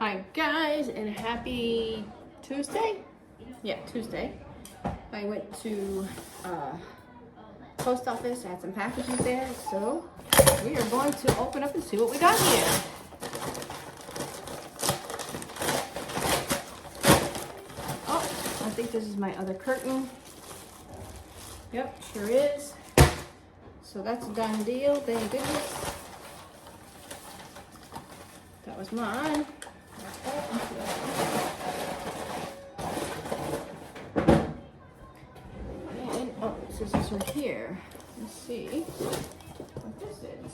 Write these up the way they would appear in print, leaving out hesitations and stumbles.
Hi guys, and happy Tuesday. Yeah, Tuesday. I went to post office. I had some packages there, so we are going to open up and see what we got here. Oh, I think this is my other curtain. Yep, sure is. So that's a done deal. Thank goodness. That was mine. And oh, this is right here. Let's see what this is.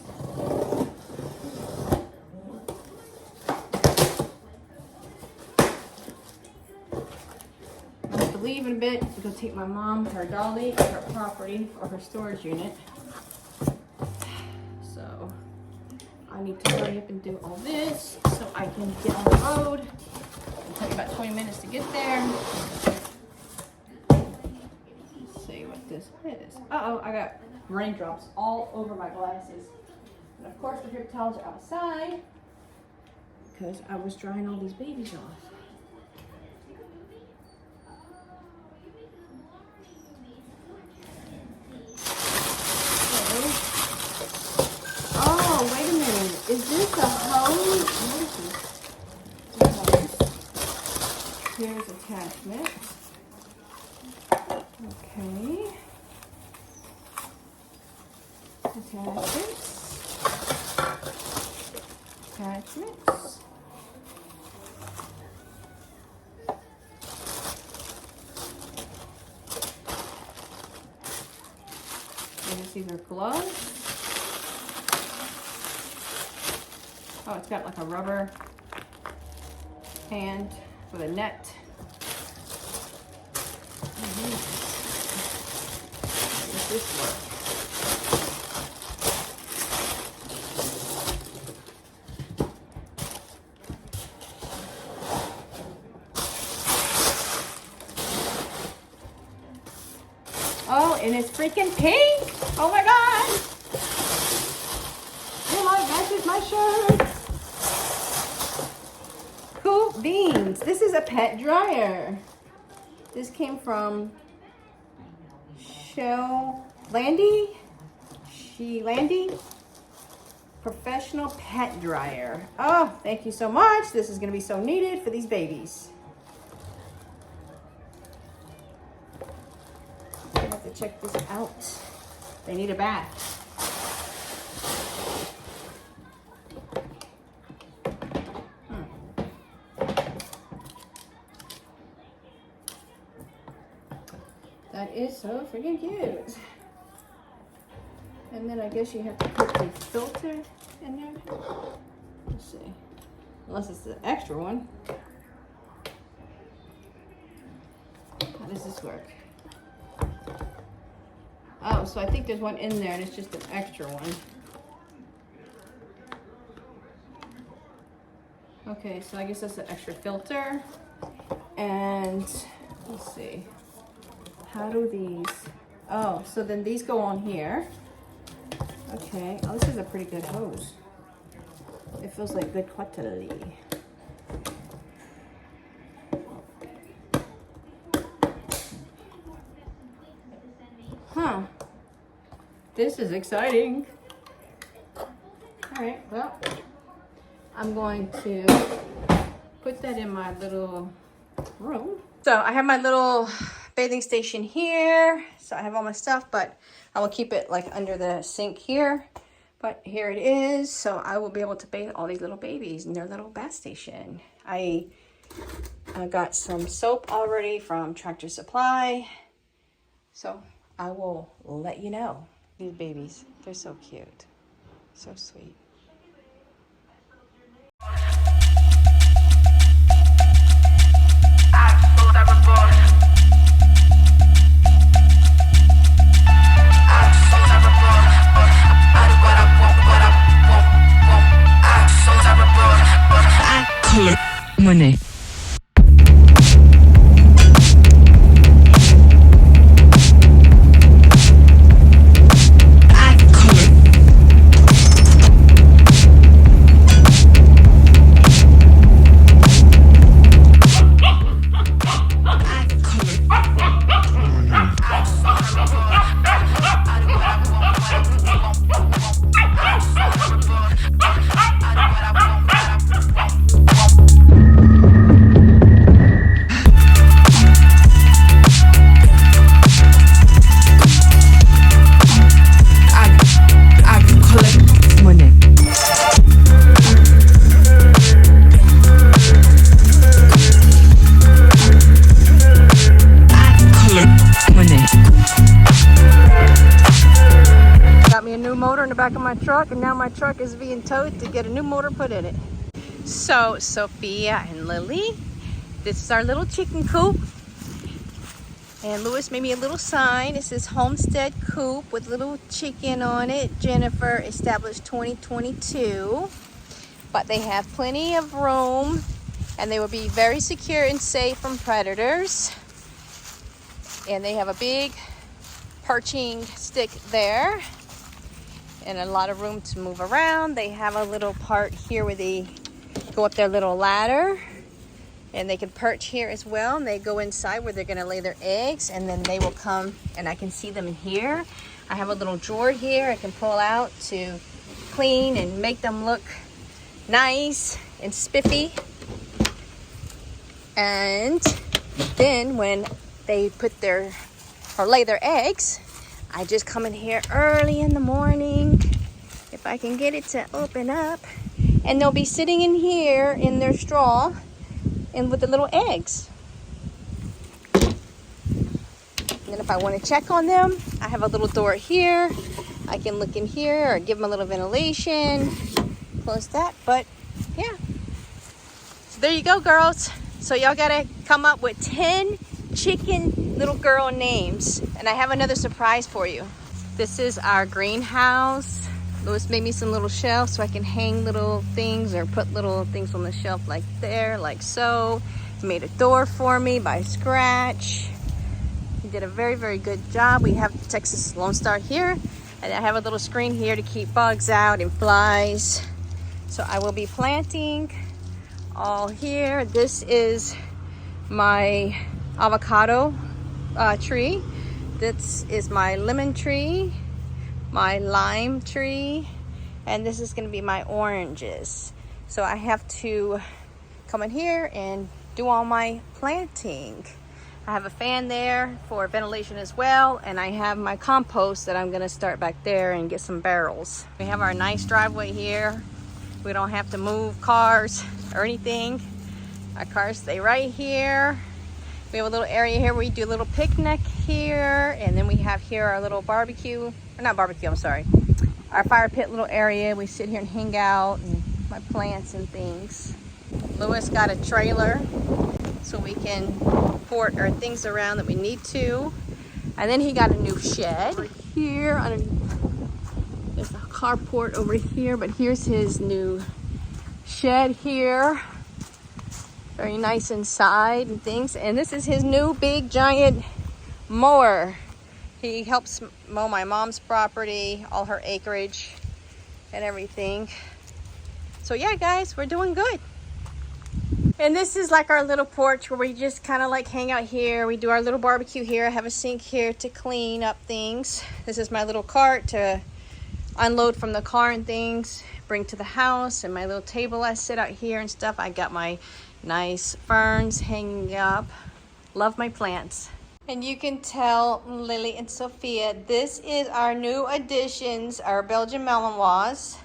I have to leave in a bit to go take my mom, her dolly, her property, or her storage unit. So I need to hurry up and do all this so I can get on the road. It'll take about 20 minutes to get there. Let's see what this is. Uh-oh, I got raindrops all over my glasses. And of course the drip towels are outside because I was drying all these babies off. Oh, wait a minute. Is this a hose? What is this? Here's attachment. Okay. Attachments. And these are gloves. Oh, it's got like a rubber hand with a net. How does this work? Oh, and it's freaking pink! Oh my god! Oh my gosh, it's my shirt! Cool beans. This is a pet dryer. This came from Shelandy Professional Pet Dryer. Oh, thank you so much. This is going to be so needed for these babies. I have to check this out. They need a bath. That is so freaking cute. And then I guess you have to put the filter in there. Let's see. Unless it's the extra one. How does this work? Oh, so I think there's one in there and it's just an extra one. Okay, so I guess that's an extra filter. And let's see. How do these? Oh, so then these go on here. Okay. Oh, this is a pretty good hose. It feels like good quality. Huh. This is exciting. All right. Well, I'm going to put that in my little room. So I have my little bathing station here, so I have all my stuff, but I will keep it like under the sink here. But here it is, so I will be able to bathe all these little babies in their little bath station. I got some soap already from Tractor Supply, so I will let you know. These babies, they're so cute, so sweet. Money. my truck, and now my truck is being towed to get a new motor put in it. So, Sophia and Lily, this is our little chicken coop. And Lewis made me a little sign. It says Homestead Coop with little chicken on it. Jennifer established 2022. But they have plenty of room, and they will be very secure and safe from predators. And they have a big perching stick there and a lot of room to move around. They have a little part here where they go up their little ladder, and they can perch here as well, and they go inside where they're going to lay their eggs, and then they will come, and I can see them in here. I have a little drawer here I can pull out to clean and make them look nice and spiffy. And then when they put their or lay their eggs, I just come in here early in the morning, if I can get it to open up, and they'll be sitting in here in their straw and with the little eggs. And then if I want to check on them, I have a little door here. I can look in here or give them a little ventilation, close that. But yeah, so there you go, girls. So y'all gotta come up with 10 chicken little girl names, and I have another surprise for you. This is our greenhouse. Lewis made me some little shelves so I can hang little things or put little things on the shelf like there, like so. He made a door for me by scratch. He did a very, very good job. We have Texas Lone Star here, and I have a little screen here to keep bugs out and flies. So I will be planting all here. This is my avocado tree. This is my lemon tree, my lime tree, and this is going to be my oranges. So I have to come in here and do all my planting. I have a fan there for ventilation as well, and I have my compost that I'm going to start back there and get some barrels. We have our nice driveway here. We don't have to move cars or anything. Our cars stay right here. We have a little area here where we do a little picnic here, and then we have here our little barbecue, or not barbecue, I'm sorry, our fire pit little area. We sit here and hang out, and my plants and things. Lewis got a trailer so we can port our things around that we need to. And then he got a new shed over here. There's a carport over here, but here's his new shed here. Very nice inside and things. And this is his new big giant mower. He helps mow my mom's property, all her acreage and everything. So yeah, guys, we're doing good. And this is like our little porch where we just kind of like hang out here. We do our little barbecue here. I have a sink here to clean up things. This is my little cart to unload from the car and things, bring to the house, and my little table I sit out here and stuff. I got my nice ferns hanging up. Love my plants. And you can tell Lily and Sophia, this is our new additions, our Belgian Malinois,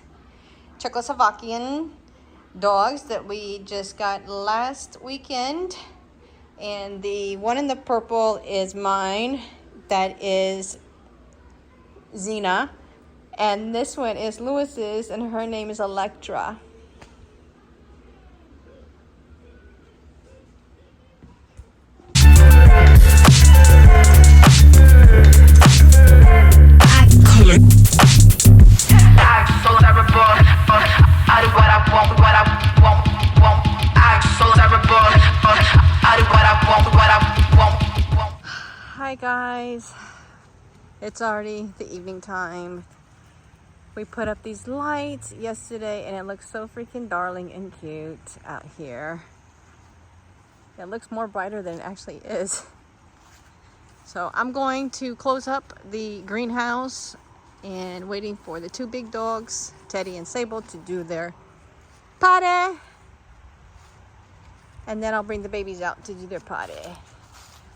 Czechoslovakian dogs that we just got last weekend. And the one in the purple is mine, that is Xena. And this one is Lewis's, and her name is Electra. Hi guys, it's already the evening time. We put up these lights yesterday and it looks so freaking darling and cute out here. It looks more brighter than it actually is. So I'm going to close up the greenhouse and waiting for the two big dogs, Teddy and Sable, to do their potty. And then I'll bring the babies out to do their potty.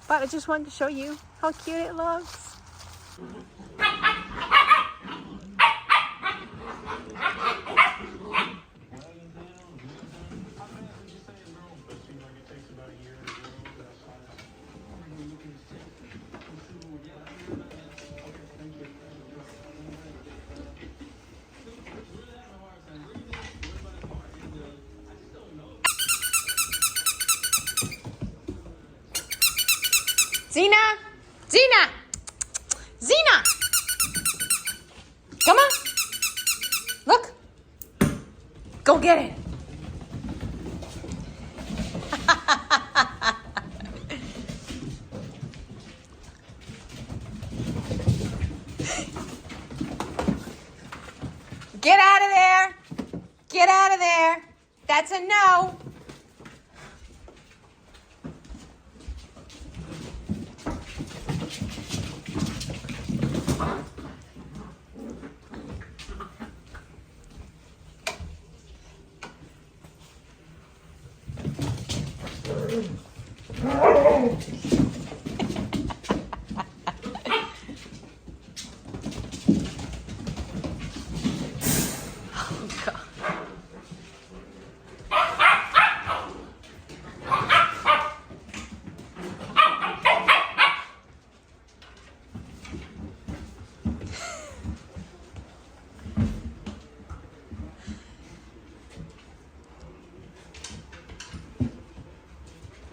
But I just wanted to show you how cute it looks. Zena! Zena! Zena! Come on. Look. Go get it. Get out of there. Get out of there. That's a no.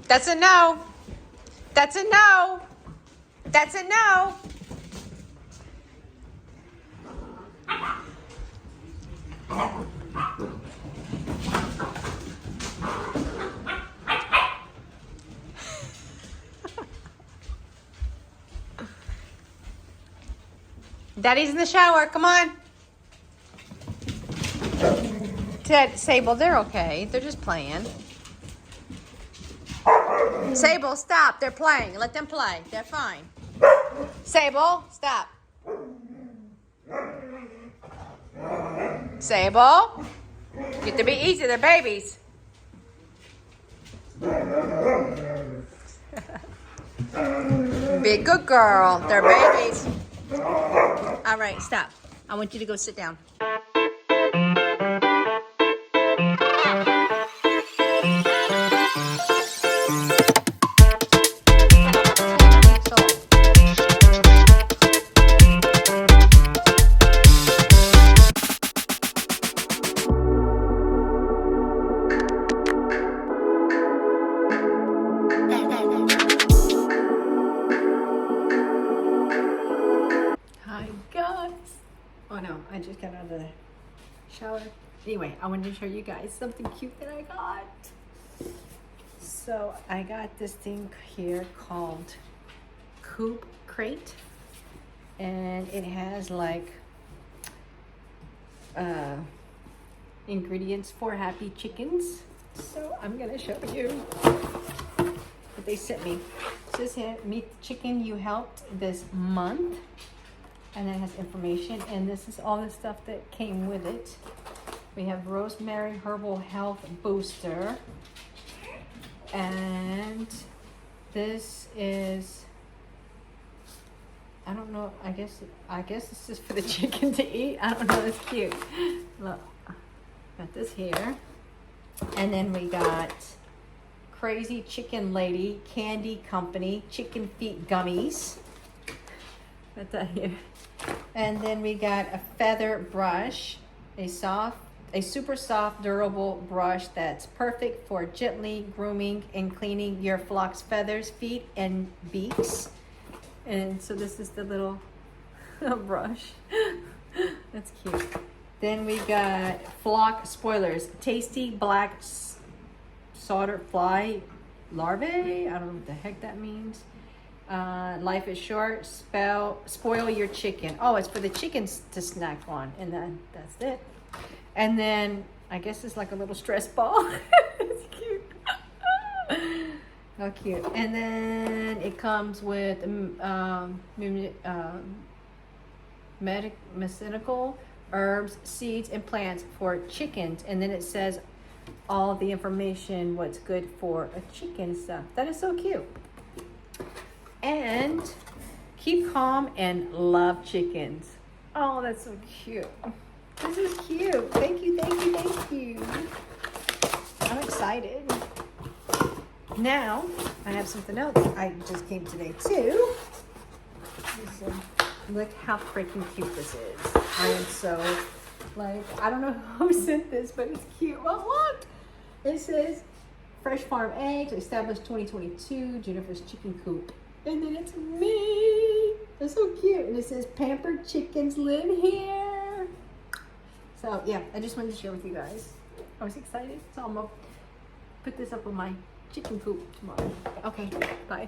That's a no. That's a no. That's a no. Daddy's in the shower. Come on. Ted, Sable, they're okay. They're just playing. Sable, stop. They're playing. Let them play. They're fine. Sable, stop. Sable, you have to be easy. They're babies. Be a good girl. They're babies. All right, stop. I want you to go sit down. Hi guys. Oh no, I just got out of the shower. Anyway, I wanted to show you guys something cute that I got. So I got this thing here called Coop Crate, and it has like ingredients for happy chickens. So I'm gonna show you what they sent me. It says here, meet the chicken you helped this month. And it has information, and this is all the stuff that came with it. We have Rosemary Herbal Health Booster. And this is, I don't know, I guess this is for the chicken to eat. I don't know, it's cute. Look, got this here. And then we got Crazy Chicken Lady Candy Company Chicken Feet Gummies. Got that here. And then we got a feather brush, a super soft, durable brush that's perfect for gently grooming and cleaning your flock's feathers, feet, and beaks. And so this is the little brush. That's cute. Then we got flock spoilers, tasty black solder fly larvae. I don't know what the heck that means. Life is short. Spoil your chicken. Oh, it's for the chickens to snack on, and then that's it. And then I guess it's like a little stress ball. It's cute. How cute. And then it comes with medicinal herbs, seeds, and plants for chickens. And then it says all the information, what's good for a chicken stuff. That is so cute. And keep calm and love chickens. Oh, that's so cute. This is cute. Thank you, thank you, thank you. I'm excited. Now, I have something else. I just came today too. Look how freaking cute this is. I am so, like, I don't know who sent this, but it's cute. Well, look. It says Fresh Farm Eggs, established 2022, Jennifer's Chicken Coop. And then it's me. That's so cute. And it says Pampered Chickens live here. So yeah, I just wanted to share with you guys. I was excited. So I'm gonna put this up on my chicken coop tomorrow. Okay, bye.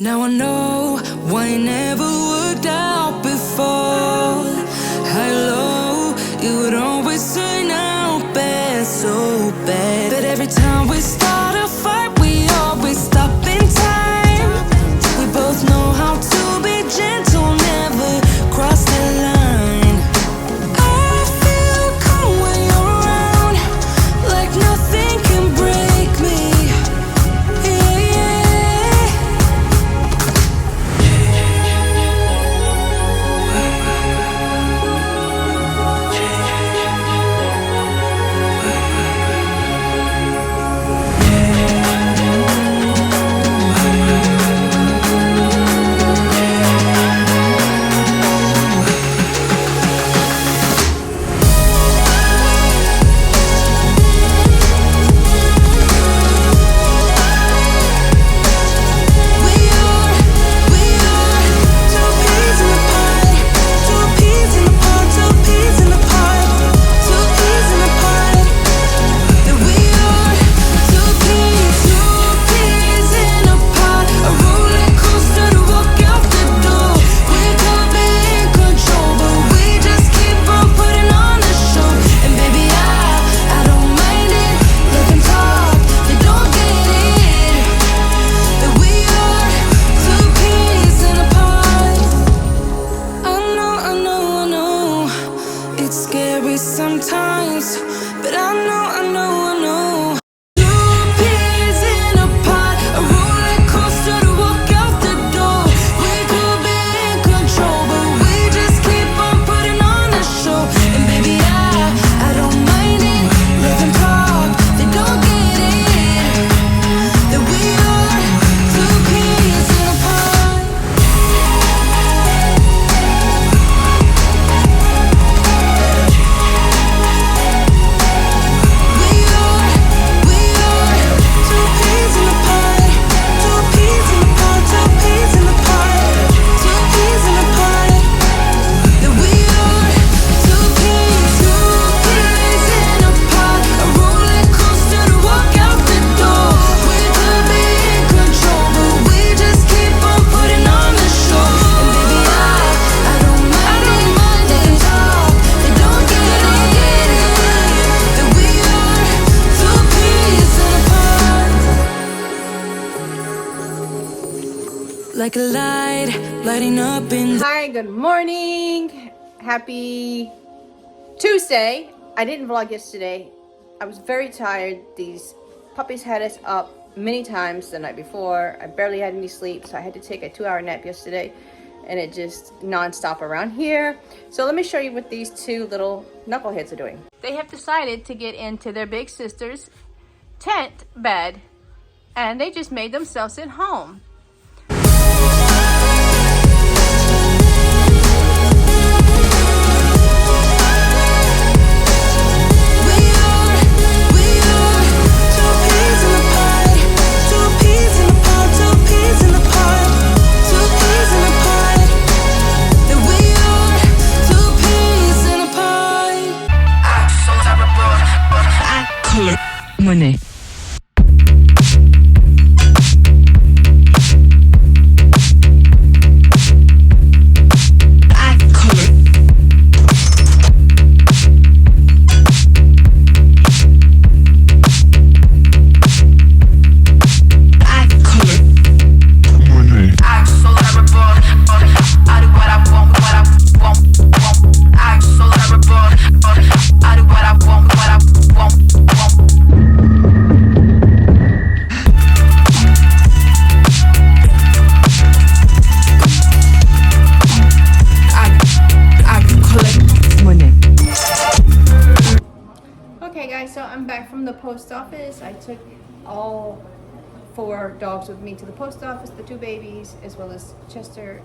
Now I know why it never worked out before. Hello, it would always turn out bad, so bad. But every time we start a fight, we always stop in time. We like a light, lighting up in the Hi, good morning. Happy Tuesday. I didn't vlog yesterday. I was very tired. These puppies had us up many times the night before. I barely had any sleep, so I had to take a 2-hour nap yesterday, and it just non-stop around here. So let me show you what these two little knuckleheads are doing. They have decided to get into their big sister's tent bed, and they just made themselves at home. Money. Okay guys, so I'm back from the post office. I took all 4 dogs with me to the post office, the 2 babies, as well as Chester,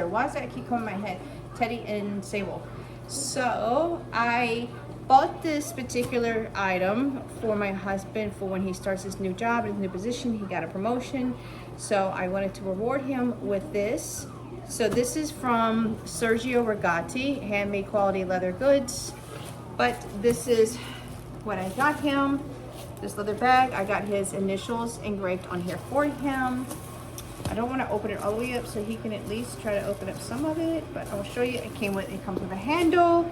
why does that keep coming in my head? Teddy and Sable. So I bought this particular item for my husband for when he starts his new job, his new position. He got a promotion, so I wanted to reward him with this. So this is from Sergio Rigatti, handmade quality leather goods. But this is what I got him, this leather bag. I got his initials engraved on here for him. I don't want to open it all the way up so he can at least try to open up some of it, but I'll show you. It comes with a handle,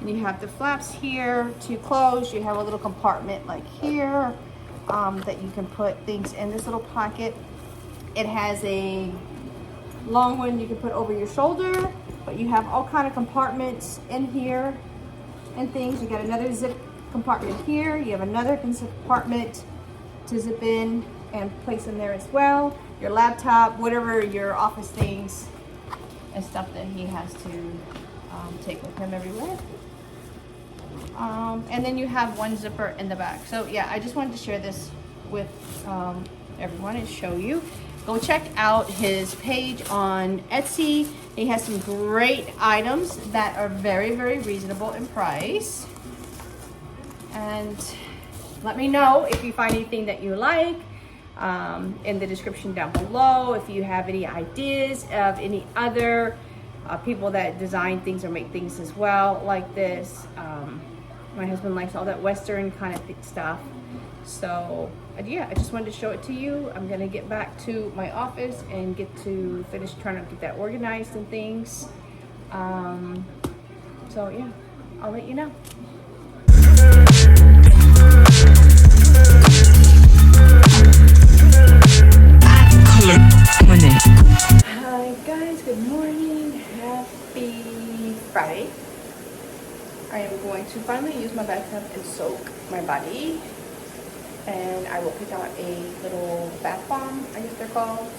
and you have the flaps here to close. You have a little compartment like here that you can put things in this little pocket. It has a long one you can put over your shoulder, but you have all kind of compartments in here and things. You got another zip compartment here. You have another compartment to zip in and place in there as well. Your laptop, whatever your office things and stuff that he has to take with him everywhere. And then you have one zipper in the back. So yeah, I just wanted to share this with everyone and show you. Go check out his page on Etsy. He has some great items that are very, very reasonable in price. And let me know if you find anything that you like in the description down below. If you have any ideas of any other people that design things or make things as well like this. My husband likes all that Western kind of stuff. So yeah, I just wanted to show it to you. I'm gonna get back to my office and get to finish trying to get that organized and things. So yeah, I'll let you know. Money. Hi guys, good morning. Happy Friday. I am going to finally use my bathtub and soak my body. And I will pick out a little bath bomb, I guess they're called.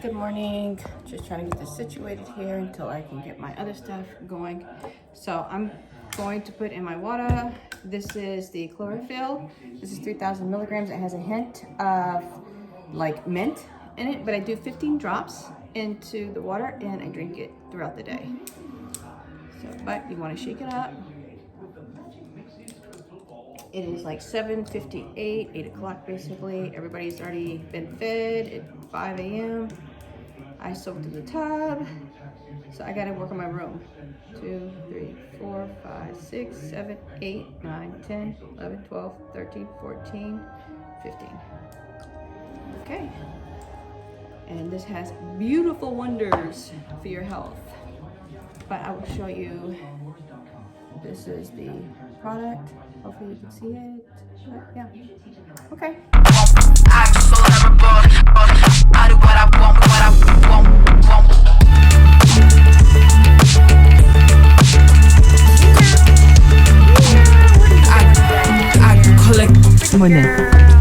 Good morning. Just trying to get this situated here until I can get my other stuff going. So I'm going to put in my water. This is the chlorophyll. This is 3,000 milligrams. It has a hint of like mint in it, but I do 15 drops into the water and I drink it throughout the day. So, but you want to shake it up. It is like 7:58, 8 o'clock basically. Everybody's already been fed at 5 a.m. I soaked in the tub. So I gotta work on my room. 2, 3, 4, 5, 6, 7, 8, 9, 10, 11, 12, 13, 14, 15. Okay. And this has beautiful wonders for your health. But I will show you. This is the product. Hopefully you can see it. But yeah. Okay. I do what I want, what I want. I collect monnaie.